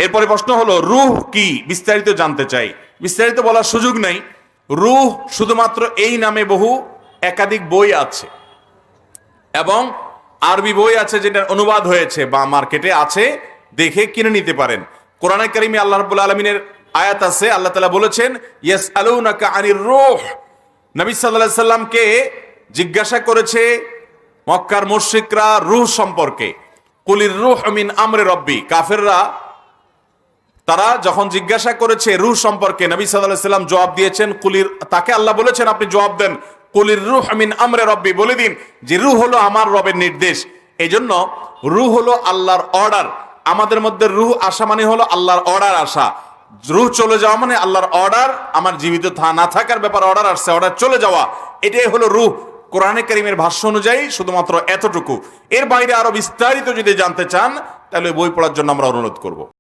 এরপরে প্রশ্ন হলো রূহ কি, বিস্তারিত জানতে চাই। বিস্তারিত বলার সুযোগ নেই। রূহ শুধুমাত্র এই নামে বহু একাধিক বই আছে এবং আরবি বই আছে যেটার অনুবাদ হয়েছে বা মার্কেটে আছে, দেখে কিনে নিতে পারেন। কোরআনে কারিমে আল্লাহ রাব্বুল আলামিনের আয়াত আছে, আল্লাহ তাআলা বলেছেন ইয়াসআলুনাকা আনির রূহ। নবী সাল্লাল্লাহু আলাইহি সাল্লামকে জিজ্ঞাসা করেছে মক্কার মুশরিকরা রূহ সম্পর্কে। কুলির রূহ মিন আমরি রব্বি। কাফেররা তারা যখন জিজ্ঞাসা করেছে রূহ সম্পর্কে, নবী সাল্লাল্লাহু আলাইহি সাল্লাম জবাব দিয়েছেন কুলির, তাকে আল্লাহ বলেছেন আপনি জবাব দেন কুলির রূহ মিন আমরি রব্বি, বলে দিন যে রূহ হলো আমার রবের নির্দেশ। এই জন্য রূহ হলো আল্লাহর অর্ডার। আমাদের মধ্যে রূহ আসা মানে হলো আল্লাহর অর্ডার আসা। রূহ চলে যাওয়া মানে আল্লাহর অর্ডার, আমার জীবিত না থাকার ব্যাপারে অর্ডার আসছে, অর্ডার চলে যাওয়া, এটাই হলো রূহ। কোরআনে কারীমের ভাষ্য অনুযায়ী শুধুমাত্র এতটুকু। এর বাইরে আরো বিস্তারিত যদি জানতে চান তাহলে বই পড়ার জন্য আমরা অনুরোধ করব।